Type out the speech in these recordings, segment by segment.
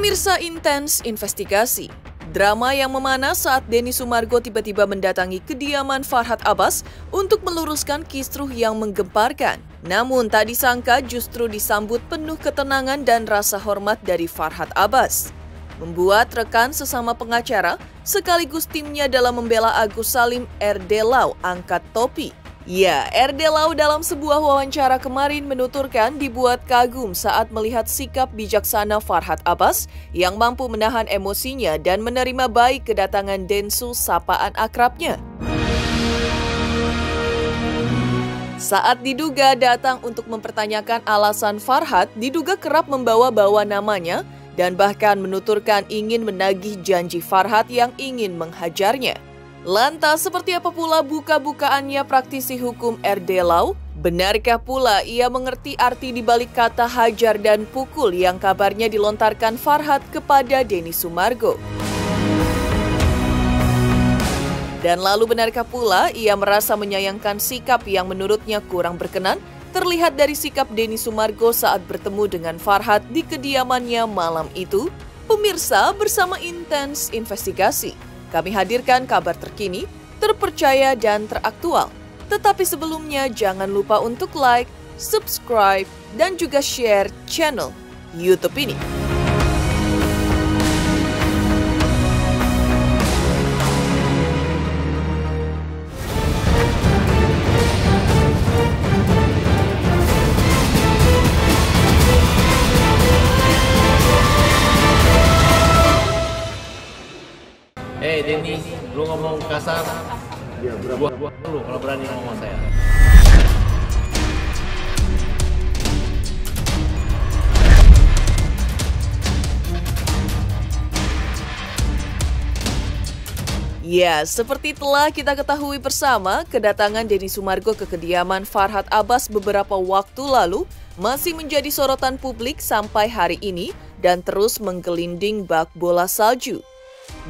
Pemirsa Intens Investigasi, drama yang memanas saat Denny Sumargo tiba-tiba mendatangi kediaman Farhad Abbas untuk meluruskan kisruh yang menggemparkan. Namun tak disangka justru disambut penuh ketenangan dan rasa hormat dari Farhad Abbas. Membuat rekan sesama pengacara sekaligus timnya dalam membela Agus Salim RD Lau angkat topi. Ya, RD Lau dalam sebuah wawancara kemarin menuturkan dibuat kagum saat melihat sikap bijaksana Farhad Abbas yang mampu menahan emosinya dan menerima baik kedatangan Densu sapaan akrabnya. Saat diduga datang untuk mempertanyakan alasan Farhad, diduga kerap membawa-bawa namanya dan bahkan menuturkan ingin menagih janji Farhad yang ingin menghajarnya. Lantas, seperti apa pula buka-bukaannya praktisi hukum RD Lau? Benarkah pula ia mengerti arti dibalik kata hajar dan pukul yang kabarnya dilontarkan Farhad kepada Denny Sumargo? Dan lalu benarkah pula ia merasa menyayangkan sikap yang menurutnya kurang berkenan terlihat dari sikap Denny Sumargo saat bertemu dengan Farhad di kediamannya malam itu? Pemirsa, bersama Intens Investigasi, kami hadirkan kabar terkini, terpercaya, dan teraktual. Tetapi sebelumnya jangan lupa untuk like, subscribe, dan juga share channel YouTube ini. Denny, lu ngomong kasar, buah lu kalau berani ngomong sama saya. Ya, seperti telah kita ketahui bersama, kedatangan Denny Sumargo ke kediaman Farhad Abbas beberapa waktu lalu masih menjadi sorotan publik sampai hari ini dan terus menggelinding bak bola salju.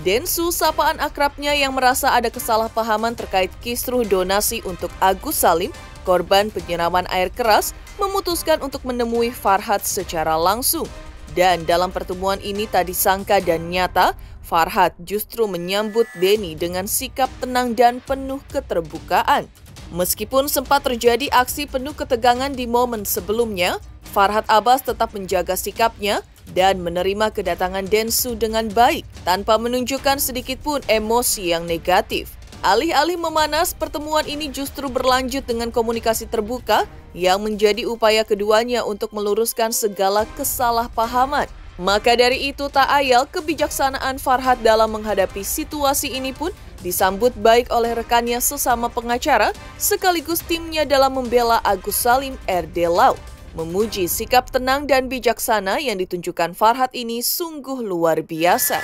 Densu, sapaan akrabnya yang merasa ada kesalahpahaman terkait kisruh donasi untuk Agus Salim, korban penyiraman air keras, memutuskan untuk menemui Farhad secara langsung. Dan dalam pertemuan ini tak disangka dan nyata, Farhad justru menyambut Denny dengan sikap tenang dan penuh keterbukaan. Meskipun sempat terjadi aksi penuh ketegangan di momen sebelumnya, Farhad Abbas tetap menjaga sikapnya dan menerima kedatangan Densu dengan baik, tanpa menunjukkan sedikit pun emosi yang negatif. Alih-alih memanas, pertemuan ini justru berlanjut dengan komunikasi terbuka yang menjadi upaya keduanya untuk meluruskan segala kesalahpahaman. Maka dari itu tak ayal kebijaksanaan Farhad dalam menghadapi situasi ini pun disambut baik oleh rekannya sesama pengacara, sekaligus timnya dalam membela Agus Salim RD Lau. Memuji sikap tenang dan bijaksana yang ditunjukkan Farhad ini sungguh luar biasa.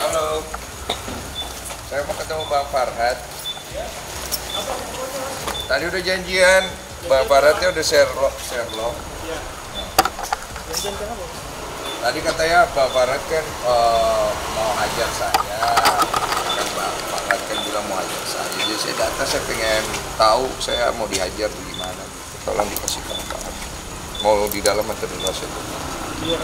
Halo, saya mau ketemu Bang Farhad. Tadi udah janjian, Bang Farhadnya udah share log. Tadi katanya Bang Farhad kan mau hajar saya. Bang Farhad kan bilang mau hajar saya. Jadi saya datang, saya pengen tahu saya mau dihajar gimana. Tolong dikasih tahu Bang. Mau di dalam atau di luar situ? Iya,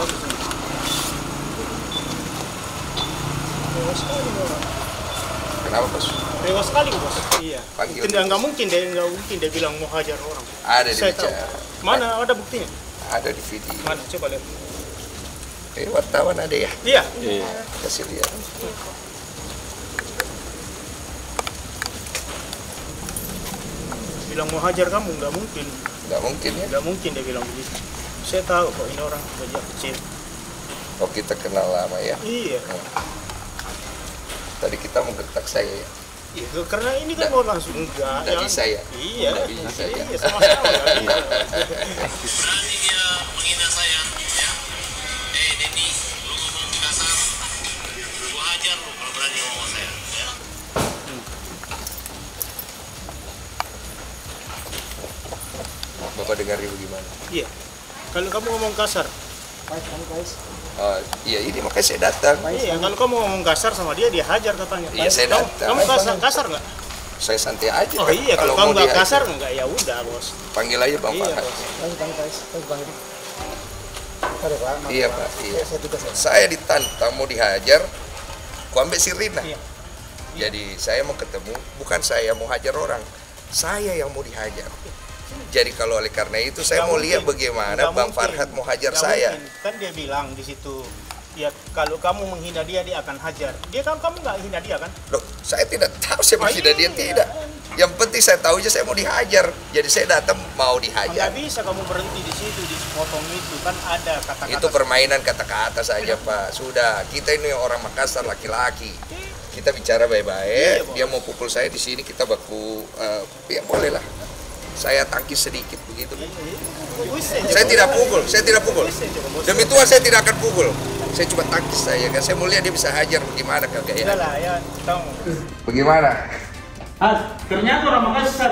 kenapa, Bos? Rewas sekali, Bos. Iya. Panggil. Nggak mungkin dia bilang mau hajar orang. Ada di bicara. Mana ada buktinya? Ada di video. Mana? Coba lihat. Wartawan ada ya? Iya. Kasih lihat. Bilang mau hajar kamu, nggak mungkin. Nggak mungkin ya? Nggak mungkin dia bilang begitu. Saya tahu kok ini orang kerja kecil. Oh, kita kenal lama ya? Iya. Tadi kita menggetak saya ya? Iya, karena ini kan mau langsung enggak. Nggak bisa ya? Iya. Nggak bisa ya? Iya, sama-sama. Berani dia menghina saya, ya? Denny, lu ngomong kasar, gua hajar lu kalau berani ngomong saya, ya? Bapak dengar ibu gimana? Iya. Kalau kamu ngomong kasar. Oh, iya, ini makanya saya datang. Iya, kalau kamu ngomong kasar sama dia hajar katanya. Iya, saya datang. Kamu kasar nggak? saya santai aja. Oh kan. iya, kalau kamu mau nggak dihajar, kasar nggak ya udah bos. panggil aja Bang Iya Farhat. bos. Iya Pak, iya. Saya ditantang mau dihajar, ku ambil si Rina. Iya. Jadi saya mau ketemu, bukan saya mau hajar orang, saya yang mau dihajar. Jadi kalau oleh karena itu saya Nggak mau mungkin. lihat bagaimana Nggak Bang mungkin. Farhat mau hajar Nggak saya. mungkin. Kan dia bilang di situ, ya kalau kamu menghina dia akan hajar. Dia kan kamu nggak hina dia kan? Loh, saya tidak tahu saya menghina dia, iya. tidak. Yang penting saya tahu aja saya mau dihajar. Jadi saya datang mau dihajar. Nggak bisa kamu berhenti di situ di potong itu kan ada kata-kata. Itu permainan kata-kata saja Pak. Sudah, kita ini orang Makassar laki-laki. Kita bicara baik-baik. Iya, Bos. Dia mau pukul saya di sini kita baku, ya boleh lah. Saya tangkis sedikit begitu. Saya tidak pukul, saya tidak pukul. Demi Tuhan saya tidak akan pukul. Saya cuma tangkis saya kan. Saya mau lihat dia bisa hajar bagaimana kagak Udah ya. lah ya, tahu. Bagaimana? Ternyata orang Makassar.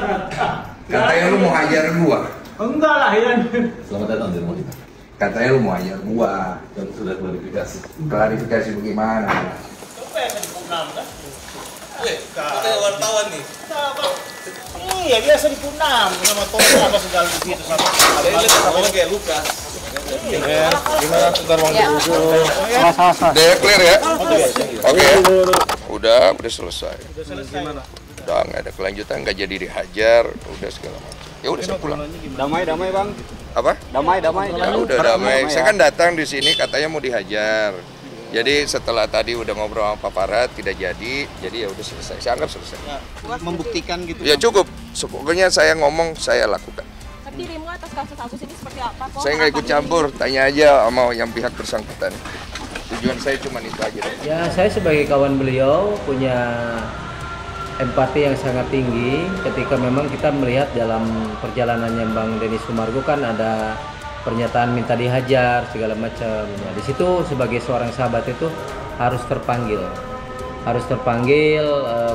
Katanya lu mau hajar gua. Enggak lah ya. Selamat datang di rumah kita. Katanya lu mau hajar gua. Dan sudah klarifikasi. Klarifikasi bagaimana? Katanya wartawan nih. Iya biasa di Punam sama toko apa segala di situ sama. Saya lihat namanya kayak Lukas. Gimana sebentar bang? Udah ya, clear ya? Oke ya? Udah selesai. Udah nggak ada kelanjutan, nggak jadi dihajar, udah segala macam. Ya udah saya pulang. Damai bang, Apa? damai. Ya udah damai. Saya kan datang di sini katanya mau dihajar. Jadi setelah tadi udah ngobrol sama Pak Farhat tidak jadi ya udah selesai. Saya anggap selesai. membuktikan gitu. Ya cukup. Pokoknya saya ngomong, saya lakukan. Tapi dirimu atas kasus Agus ini seperti apa? Kok Saya nggak ikut campur. Tanya aja sama yang pihak bersangkutan. Tujuan saya cuma itu aja. Ya, saya sebagai kawan beliau punya empati yang sangat tinggi ketika memang kita melihat dalam perjalanannya Bang Denny Sumargo kan ada pernyataan minta dihajar segala macam. Ya, di situ sebagai seorang sahabat itu harus terpanggil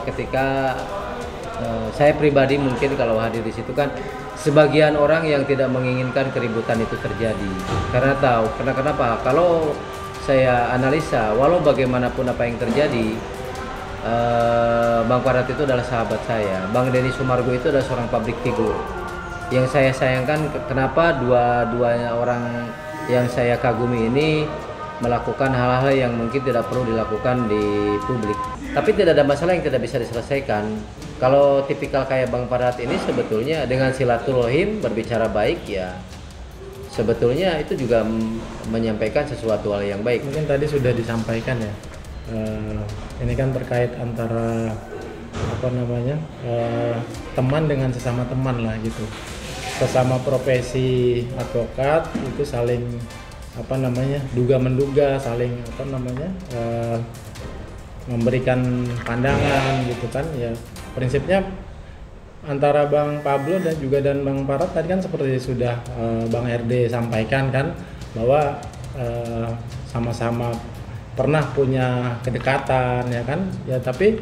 ketika saya pribadi mungkin kalau hadir di situ kan sebagian orang yang tidak menginginkan keributan itu terjadi karena kenapa kalau saya analisa walau bagaimanapun apa yang terjadi Bang Farhat itu adalah sahabat saya. Bang Denny Sumargo itu adalah seorang public figure. Yang saya sayangkan kenapa dua orang yang saya kagumi ini melakukan hal-hal yang mungkin tidak perlu dilakukan di publik. Tapi tidak ada masalah yang tidak bisa diselesaikan. Kalau tipikal kayak Bang Farhat ini sebetulnya dengan silaturahim berbicara baik ya sebetulnya itu juga menyampaikan sesuatu hal yang baik. Mungkin tadi sudah disampaikan ya. Ini kan terkait antara teman dengan sesama teman lah gitu. Sesama profesi advokat itu saling duga menduga, saling memberikan pandangan gitu kan ya. Prinsipnya antara Bang Pablo dan Bang Farhat tadi kan seperti sudah Bang RD sampaikan kan bahwa sama-sama pernah punya kedekatan ya kan ya, tapi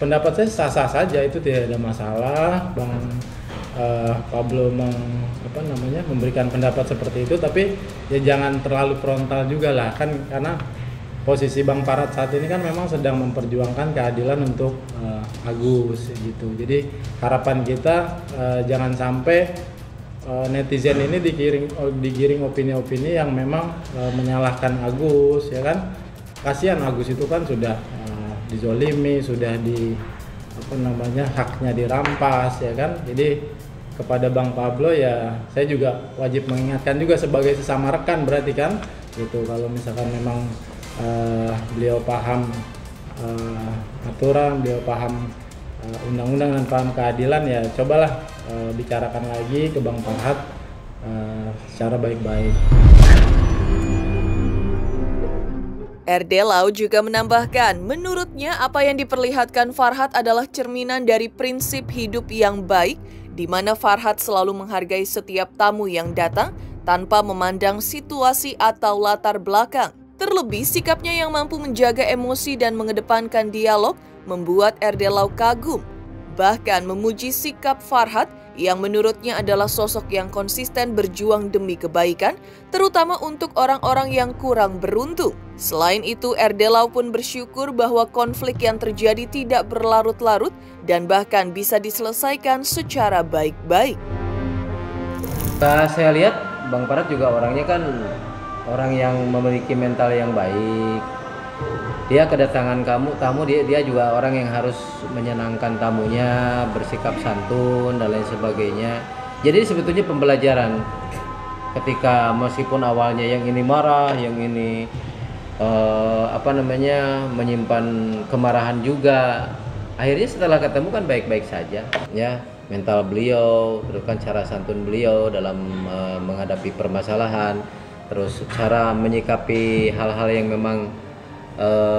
pendapat saya sah-sah saja, itu tidak ada masalah. Bang Pablo memberikan pendapat seperti itu, tapi ya jangan terlalu frontal juga lah kan, karena posisi Bang Farhat saat ini kan memang sedang memperjuangkan keadilan untuk Agus gitu. Jadi harapan kita jangan sampai netizen ini digiring opini-opini yang memang menyalahkan Agus ya kan. Kasihan Agus itu kan sudah dizolimi, sudah haknya dirampas ya kan. Jadi kepada Bang Pablo ya saya juga wajib mengingatkan juga sebagai sesama rekan berarti kan gitu, kalau misalkan memang beliau paham aturan, beliau paham undang-undang dan paham keadilan ya cobalah bicarakan lagi ke Bang Farhat secara baik-baik. RD Lau juga menambahkan, menurutnya apa yang diperlihatkan Farhat adalah cerminan dari prinsip hidup yang baik, di mana Farhat selalu menghargai setiap tamu yang datang tanpa memandang situasi atau latar belakang. Terlebih sikapnya yang mampu menjaga emosi dan mengedepankan dialog membuat RD Lau kagum. bahkan memuji sikap Farhad yang menurutnya adalah sosok yang konsisten berjuang demi kebaikan, terutama untuk orang-orang yang kurang beruntung. Selain itu, RD Lau pun bersyukur bahwa konflik yang terjadi tidak berlarut-larut dan bahkan bisa diselesaikan secara baik-baik. Saya lihat Bang Farhad juga orangnya kan orang yang memiliki mental yang baik. Dia kedatangan tamu dia juga orang yang harus menyenangkan tamunya, bersikap santun dan lain sebagainya. Jadi sebetulnya pembelajaran ketika meskipun awalnya yang ini marah, yang ini menyimpan kemarahan juga. Akhirnya setelah ketemu kan baik-baik saja, ya. Mental beliau, terus kan cara santun beliau dalam menghadapi permasalahan, terus cara menyikapi hal-hal yang memang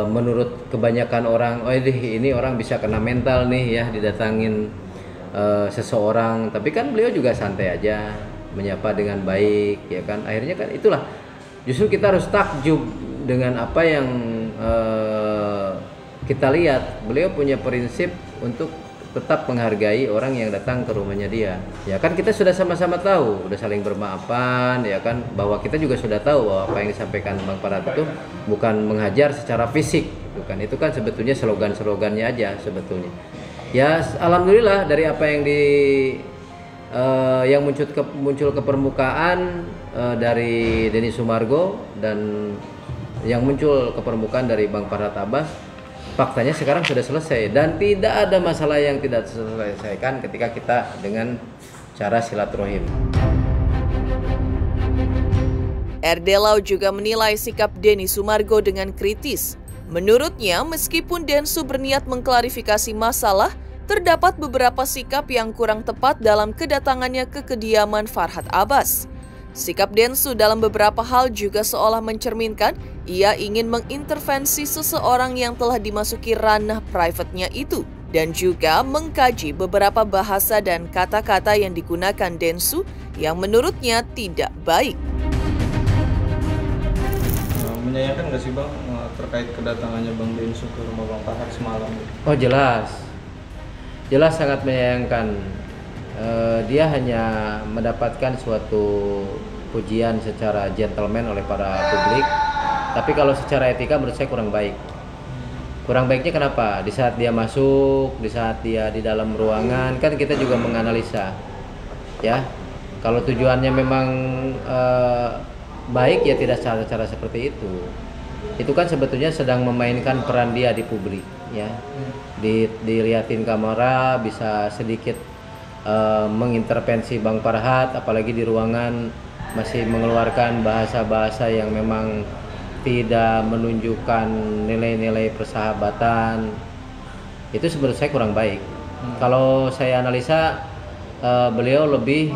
menurut kebanyakan orang, ini orang bisa kena mental nih ya didatangin seseorang, tapi kan beliau juga santai aja, menyapa dengan baik, ya kan. Akhirnya kan itulah justru kita harus takjub dengan apa yang kita lihat. Beliau punya prinsip untuk tetap menghargai orang yang datang ke rumahnya dia. Ya kan kita sudah sama-sama tahu, udah saling bermaafan, ya kan, bahwa kita juga sudah tahu bahwa apa yang disampaikan Bang Farhad itu bukan menghajar secara fisik, bukan. Itu kan sebetulnya slogan-slogannya aja sebetulnya. Ya alhamdulillah dari apa yang yang muncul ke permukaan dari Denny Sumargo dan yang muncul ke permukaan dari Bang Farhad Abbas, faktanya sekarang sudah selesai dan tidak ada masalah yang tidak diselesaikan ketika kita dengan cara silaturahim. RD Lau juga menilai sikap Denny Sumargo dengan kritis. Menurutnya, meskipun Densu berniat mengklarifikasi masalah, terdapat beberapa sikap yang kurang tepat dalam kedatangannya ke kediaman Farhad Abbas. Sikap Densu dalam beberapa hal juga seolah mencerminkan ia ingin mengintervensi seseorang yang telah dimasuki ranah private-nya itu dan juga mengkaji beberapa bahasa dan kata-kata yang digunakan Densu yang menurutnya tidak baik. Menyayangkan nggak sih Bang terkait kedatangannya Bang Densu ke rumah Bang Farhad semalam? Oh jelas sangat menyayangkan. Dia hanya mendapatkan suatu pujian secara gentleman oleh para publik, tapi kalau secara etika menurut saya kurang baik. Kurang baiknya kenapa? Di saat dia masuk, di saat dia di dalam ruangan, kan kita juga menganalisa, ya. Kalau tujuannya memang baik, ya tidak cara seperti itu. Itu kan sebetulnya sedang memainkan peran dia di publik, ya. Dilihatin kamera bisa sedikit mengintervensi Bang Farhad, apalagi di ruangan masih mengeluarkan bahasa-bahasa yang memang tidak menunjukkan nilai-nilai persahabatan. Itu menurut saya kurang baik. Kalau saya analisa, beliau lebih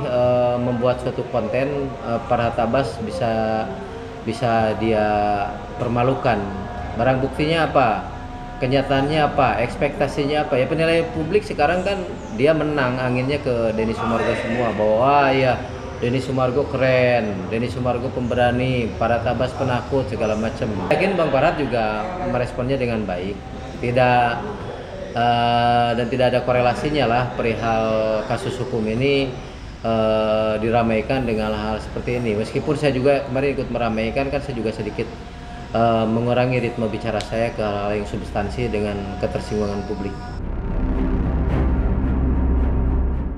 membuat suatu konten Farhad Abbas bisa dia permalukan. Barang buktinya apa? Kenyataannya apa? Ekspektasinya apa? Ya penilaian publik sekarang kan dia menang anginnya ke Denny Sumargo semua, bahwa ya Denny Sumargo keren, Denny Sumargo pemberani, Farhad Abbas penakut segala macam. Yakin Bang Farhad juga meresponnya dengan baik, tidak ada korelasinya lah perihal kasus hukum ini diramaikan dengan hal seperti ini. Meskipun saya juga kemarin ikut meramaikan, kan saya juga sedikit mengurangi ritme bicara saya ke hal yang substansi dengan ketersinggungan publik.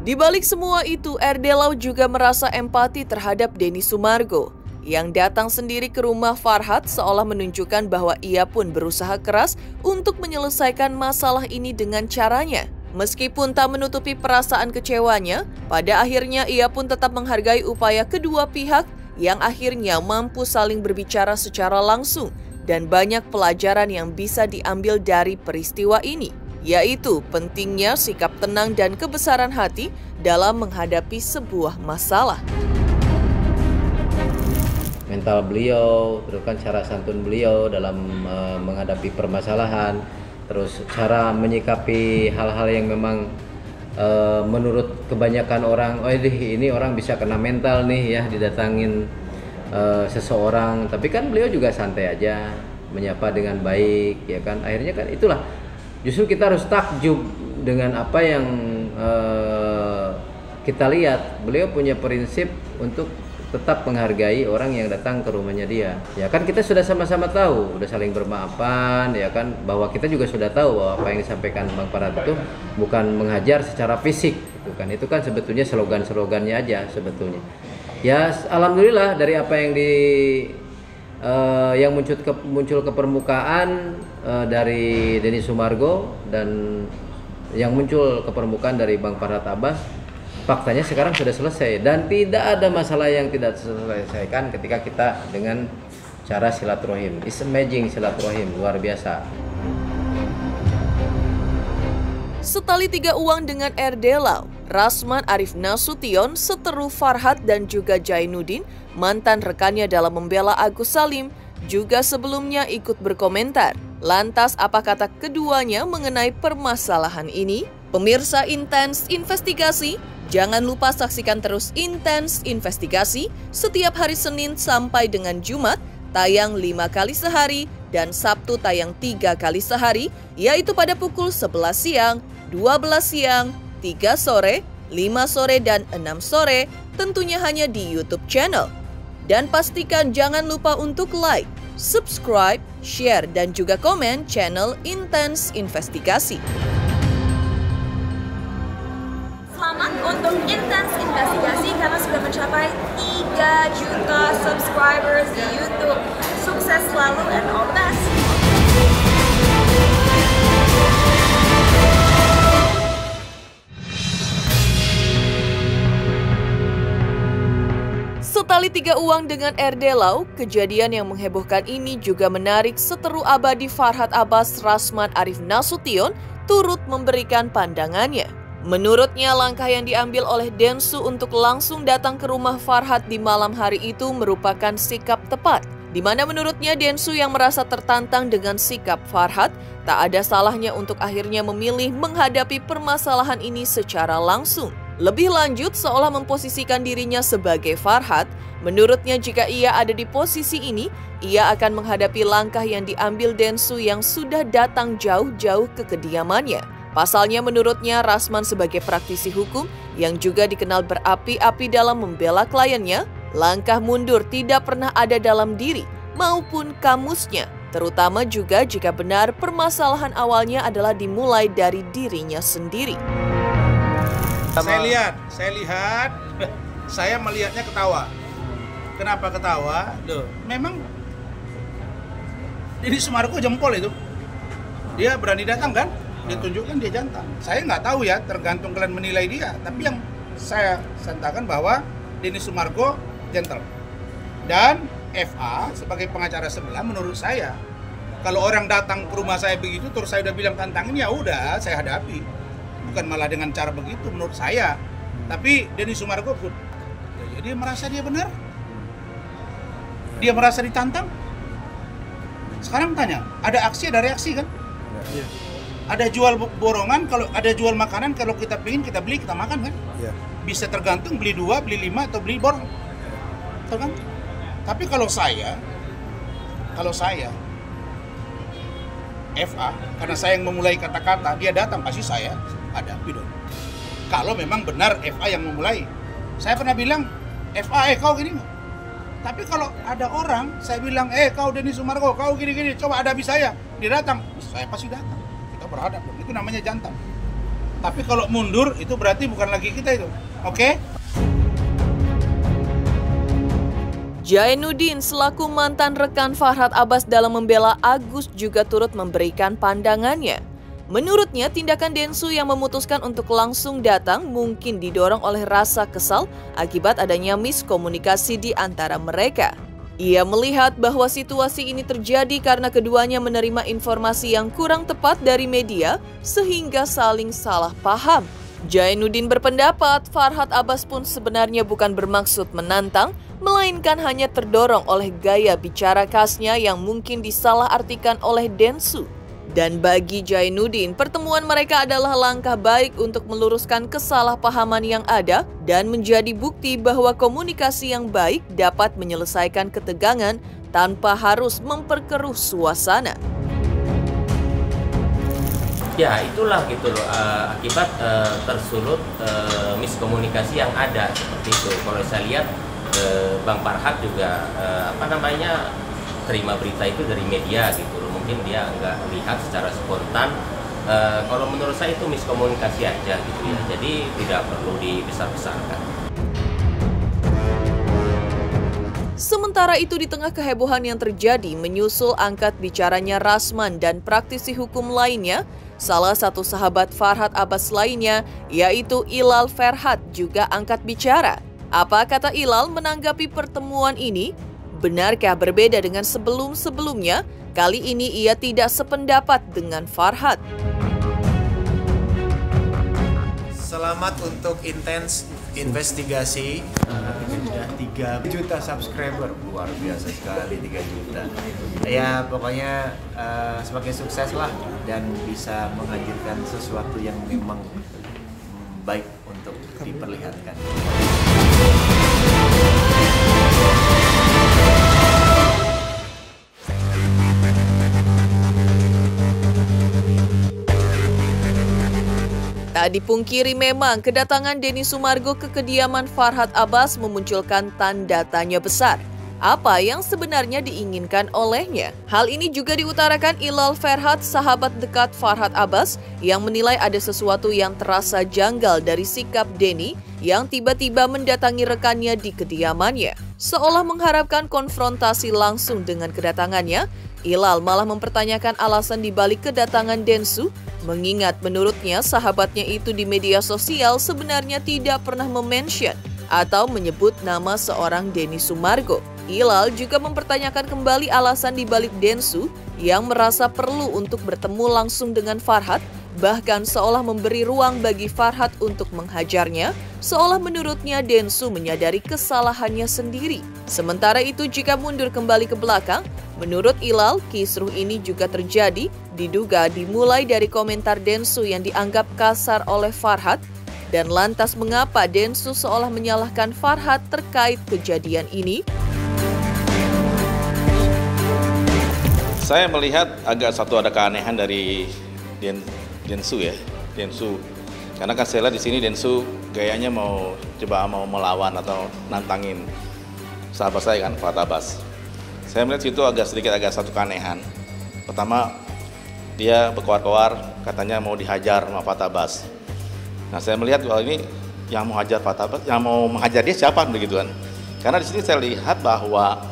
Di balik semua itu, RD Lau juga merasa empati terhadap Denny Sumargo yang datang sendiri ke rumah Farhad seolah menunjukkan bahwa ia pun berusaha keras untuk menyelesaikan masalah ini dengan caranya. Meskipun tak menutupi perasaan kecewanya, pada akhirnya ia pun tetap menghargai upaya kedua pihak yang akhirnya mampu saling berbicara secara langsung dan banyak pelajaran yang bisa diambil dari peristiwa ini, yaitu pentingnya sikap tenang dan kebesaran hati dalam menghadapi sebuah masalah. Mental beliau, terus kan cara santun beliau dalam menghadapi permasalahan, terus cara menyikapi hal-hal yang memang menurut kebanyakan orang, ini orang bisa kena mental nih ya didatangin seseorang, tapi kan beliau juga santai aja, menyapa dengan baik, ya kan. Akhirnya kan itulah justru kita harus takjub dengan apa yang kita lihat, beliau punya prinsip untuk tetap menghargai orang yang datang ke rumahnya dia. Ya kan kita sudah sama-sama tahu, udah saling bermaafan, ya kan, bahwa kita juga sudah tahu bahwa apa yang disampaikan Bang Farhat itu bukan menghajar secara fisik, bukan. Itu kan sebetulnya slogan-slogannya aja sebetulnya. Ya alhamdulillah dari apa yang yang muncul ke permukaan dari Denny Sumargo dan yang muncul ke permukaan dari Bang Farhat Abbas, faktanya sekarang sudah selesai dan tidak ada masalah yang tidak diselesaikan ketika kita dengan cara silaturahim. It's amazing, silaturahim luar biasa. Setali tiga uang dengan RD Lau, Rasman Arif Nasution, seteru Farhat dan juga Jainuddin, mantan rekannya dalam membela Agus Salim, juga sebelumnya ikut berkomentar. Lantas apa kata keduanya mengenai permasalahan ini? Pemirsa Intens Investigasi, jangan lupa saksikan terus Intens Investigasi setiap hari Senin sampai dengan Jumat, tayang 5 kali sehari, dan Sabtu tayang 3 kali sehari, yaitu pada pukul 11 siang, 12 siang, 3 sore, 5 sore, dan 6 sore, tentunya hanya di YouTube channel. Dan pastikan jangan lupa untuk like, subscribe, share, dan juga komen channel Intens Investigasi. Selamat untuk Intens Investigasi karena sudah mencapai 3 juta subscribers di YouTube. Sukses selalu and all the best. Setali tiga uang dengan RD Lau, kejadian yang menghebohkan ini juga menarik seteru abadi Farhat Abbas Rasman Arif Nasution turut memberikan pandangannya. Menurutnya, langkah yang diambil oleh Densu untuk langsung datang ke rumah Farhat di malam hari itu merupakan sikap tepat, di mana menurutnya Densu yang merasa tertantang dengan sikap Farhat, tak ada salahnya untuk akhirnya memilih menghadapi permasalahan ini secara langsung. Lebih lanjut, seolah memposisikan dirinya sebagai Farhat, menurutnya jika ia ada di posisi ini, ia akan menghadapi langkah yang diambil Densu yang sudah datang jauh-jauh ke kediamannya. Pasalnya menurutnya Rasman sebagai praktisi hukum yang juga dikenal berapi-api dalam membela kliennya, langkah mundur tidak pernah ada dalam diri maupun kamusnya, terutama juga jika benar permasalahan awalnya adalah dimulai dari dirinya sendiri. Saya melihatnya ketawa. Kenapa ketawa? Memang Denny Sumargo jempol itu. Dia berani datang kan? Dia tunjukkan dia jantan. Saya nggak tahu ya, tergantung kalian menilai dia. Tapi yang saya katakan bahwa Denny Sumargo gentle. Dan FA sebagai pengacara sebelah menurut saya, kalau orang datang ke rumah saya begitu terus saya udah bilang tantangin, ya udah saya hadapi. Bukan malah dengan cara begitu menurut saya. Tapi Denny Sumargo good. Ya, dia merasa dia benar. Dia merasa ditantang. Sekarang tanya, ada aksi ada reaksi kan? Ya. Ada jual borongan, kalau ada jual makanan, kalau kita pingin kita beli, kita makan kan? Ya. Bisa tergantung beli 2, beli 5 atau beli borong. Tergantung. Tapi kalau saya FA, karena saya yang memulai kata-kata, dia datang pasti saya hadapi dong. Kalau memang benar FA yang memulai. Saya pernah bilang, FA kau gini. Tapi kalau ada orang, saya bilang, kau Denny Sumargo, kau gini-gini, coba hadapi saya. Dia datang, saya pasti datang. Kita berhadap dong, itu namanya jantan. Tapi kalau mundur, itu berarti bukan lagi kita itu. Oke? Jainuddin selaku mantan rekan Farhat Abbas dalam membela Agus juga turut memberikan pandangannya. Menurutnya, tindakan Densu yang memutuskan untuk langsung datang mungkin didorong oleh rasa kesal akibat adanya miskomunikasi di antara mereka. Ia melihat bahwa situasi ini terjadi karena keduanya menerima informasi yang kurang tepat dari media sehingga saling salah paham. Jainuddin berpendapat Farhat Abbas pun sebenarnya bukan bermaksud menantang, melainkan hanya terdorong oleh gaya bicara khasnya yang mungkin disalahartikan oleh Densu. Dan bagi Jainuddin, pertemuan mereka adalah langkah baik untuk meluruskan kesalahpahaman yang ada dan menjadi bukti bahwa komunikasi yang baik dapat menyelesaikan ketegangan tanpa harus memperkeruh suasana. Ya itulah gitu loh, akibat tersulut miskomunikasi yang ada seperti itu. Kalau saya lihat Bang Farhat juga terima berita itu dari media gitu loh. Mungkin dia nggak lihat secara spontan. Kalau menurut saya itu miskomunikasi aja gitu ya. Jadi tidak perlu dibesar-besarkan. Sementara itu di tengah kehebohan yang terjadi menyusul angkat bicaranya Rasman dan praktisi hukum lainnya, salah satu sahabat Farhad Abbas lainnya, yaitu Ilal Ferhat, juga angkat bicara. Apa kata Ilal menanggapi pertemuan ini? Benarkah berbeda dengan sebelum-sebelumnya? Kali ini ia tidak sependapat dengan Farhad. Selamat untuk intens investigasi. Sudah 3 juta subscriber, luar biasa sekali 3 juta. Ya pokoknya semakin sukses lah dan bisa menghadirkan sesuatu yang memang baik untuk diperlihatkan. Tak dipungkiri memang kedatangan Denny Sumargo ke kediaman Farhad Abbas memunculkan tanda tanya besar. Apa yang sebenarnya diinginkan olehnya? Hal ini juga diutarakan Ilal Ferhat, sahabat dekat Farhad Abbas, yang menilai ada sesuatu yang terasa janggal dari sikap Denny yang tiba-tiba mendatangi rekannya di kediamannya. Seolah mengharapkan konfrontasi langsung dengan kedatangannya, Ilal malah mempertanyakan alasan dibalik kedatangan Densu, mengingat menurutnya sahabatnya itu di media sosial sebenarnya tidak pernah memention atau menyebut nama seorang Denny Sumargo. Ilal juga mempertanyakan kembali alasan dibalik Densu yang merasa perlu untuk bertemu langsung dengan Farhad, bahkan seolah memberi ruang bagi Farhad untuk menghajarnya, seolah menurutnya Densu menyadari kesalahannya sendiri. Sementara itu jika mundur kembali ke belakang, menurut Ilal, kisruh ini juga terjadi diduga dimulai dari komentar Densu yang dianggap kasar oleh Farhad, dan lantas mengapa Densu seolah menyalahkan Farhad terkait kejadian ini? Saya melihat ada keanehan dari Densu ya, Densu. Karena kan saya lihat di sini Densu gayanya mau melawan atau nantangin sahabat saya kan, Farhad Abbas. Saya melihat situ agak satu keanehan. Pertama, dia berkoar-koar katanya mau dihajar sama Farhad Abbas. Nah, saya melihat kalau ini yang mau hajar Farhad Abbas, yang mau menghajar dia siapa begitu kan? Karena di sini saya lihat bahwa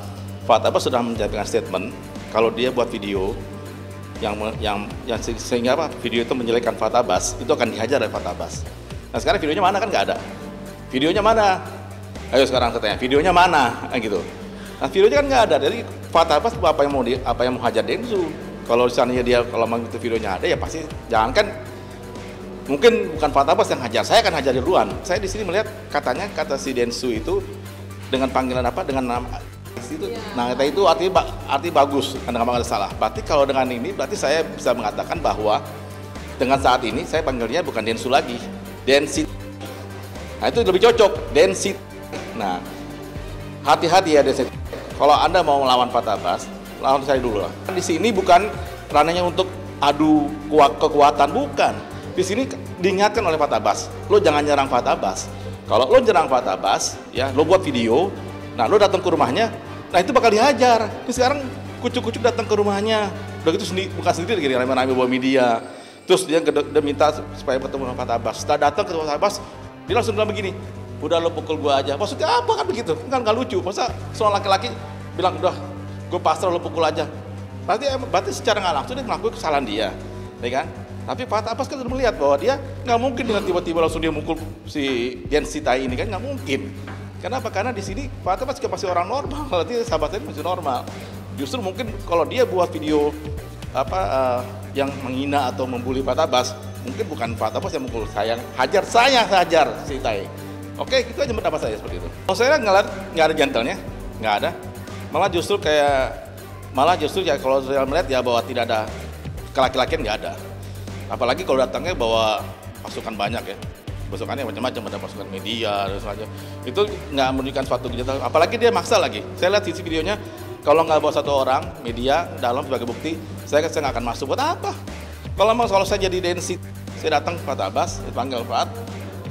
Farhad Abbas sudah menyampaikan statement kalau dia buat video yang sehingga video itu menjelekkan Farhad Abbas, itu akan dihajar oleh Farhad Abbas. Nah, sekarang videonya mana kan nggak ada. Videonya mana? Ayo sekarang saya tanya, videonya mana? Gitu. Nah, videonya kan nggak ada. Jadi Farhad Abbas apa yang mau hajar Densu? Kalau misalnya dia itu videonya ada ya pasti jangankan mungkin bukan Farhad Abbas yang hajar, saya akan hajar duluan. Saya di sini melihat kata si Densu itu dengan panggilan apa? Dengan nama itu. Nah, itu arti bagus, karena nggak ada salah. Berarti kalau dengan ini berarti saya bisa mengatakan bahwa dengan saat ini saya panggilnya bukan Densu lagi, Densi. Nah, itu lebih cocok, Densi. Nah, hati-hati ya Densi. Kalau Anda mau melawan Farhad Abbas, lawan saya dulu lah. Di sini bukan ranahnya untuk adu kekuatan, bukan. Di sini diingatkan oleh Farhad Abbas, lo jangan nyerang Farhad Abbas. Kalau lo nyerang Farhad Abbas, ya lo buat video, nah lo datang ke rumahnya, nah itu bakal dihajar. Ini sekarang kucuk-kucuk datang ke rumahnya, udah gitu bukan sendiri gini, rame-rame bawa media. Terus dia minta supaya bertemu dengan Farhad Abbas. Setelah datang ke Farhad Abbas, dia langsung bilang begini, udah lo pukul gua aja. Maksudnya apa kan begitu? Kan nggak lucu. Masa seorang laki-laki bilang udah gue pasrah lo pukul aja. Berarti secara nggak langsung dia melakukan kesalahan dia, ya kan? Tapi Farhad Abbas kan sudah melihat bahwa dia nggak mungkin dengan tiba-tiba langsung dia mukul si Densita ini kan, nggak mungkin. Kenapa? Karena di sini Farhad Abbas juga masih orang normal, berarti sahabatnya masih normal. Justru mungkin kalau dia buat video yang menghina atau membuli Farhad Abbas, mungkin bukan Farhad Abbas yang mukul saya, hajar si Tai. Oke, itu aja pendapat saya seperti itu. Kalau saya ngeliat nggak ada gentlenya, nggak ada. Malah justru ya kalau saya melihat ya bahwa tidak ada kelaki-lakian, nggak ada. Apalagi kalau datangnya bawa pasukan banyak ya, pasukannya macam-macam, ada pasukan media dan sebagainya. Itu nggak menunjukkan suatu kejahatan. Apalagi dia maksa lagi. Saya lihat sisi videonya, kalau nggak bawa satu orang media dalam sebagai bukti, saya nggak akan masuk. Buat apa? Kalau saya jadi Densi, saya datang ke Pak Abbas, dipanggil Pak,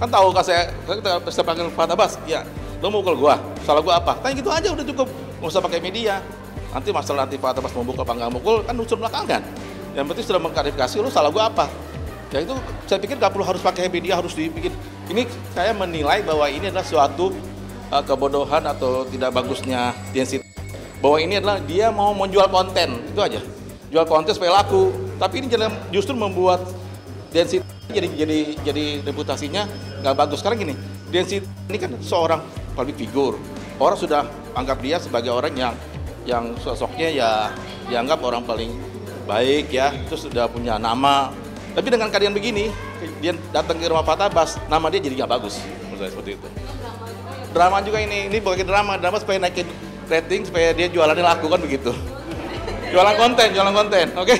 kan tahu kan saya panggil Pak Abbas, ya, lo mukul gua, salah gua apa? Tanya gitu aja udah cukup, nggak usah pakai media. Nanti masalah nanti Pak Abbas mau mukul apa nggak mukul kan unsur belakangan. Yang penting sudah mengklarifikasi lo salah gua apa. Ya itu saya pikir nggak perlu harus pakai media, harus dibikin. Ini saya menilai bahwa ini adalah suatu kebodohan atau tidak bagusnya Densi. Bahwa ini adalah dia mau menjual konten, itu aja. Jual konten supaya laku. Tapi ini justru membuat Densi jadi reputasinya nggak bagus. Sekarang gini, Densi ini kan seorang public figure. Orang sudah anggap dia sebagai orang yang sosoknya ya dianggap orang paling baik ya, terus sudah punya nama. Tapi dengan keadaan begini, dia datang ke rumah Pak Abbas, nama dia jadi nggak bagus, menurut saya seperti itu. Drama juga ini bukan drama supaya naikin rating, supaya dia jualannya laku kan begitu. Jualan konten, oke?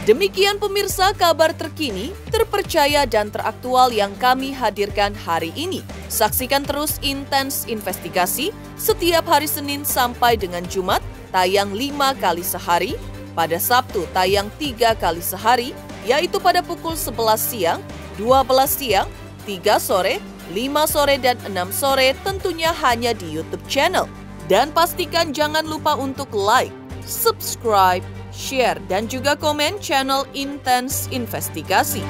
Demikian pemirsa kabar terkini, terpercaya dan teraktual yang kami hadirkan hari ini. Saksikan terus Intens Investigasi setiap hari Senin sampai dengan Jumat, tayang 5 kali sehari. Pada Sabtu tayang 3 kali sehari, yaitu pada pukul 11 siang, 12 siang, 3 sore, 5 sore, dan 6 sore tentunya hanya di YouTube channel. Dan pastikan jangan lupa untuk like, subscribe, share, dan juga komen channel Intens Investigasi.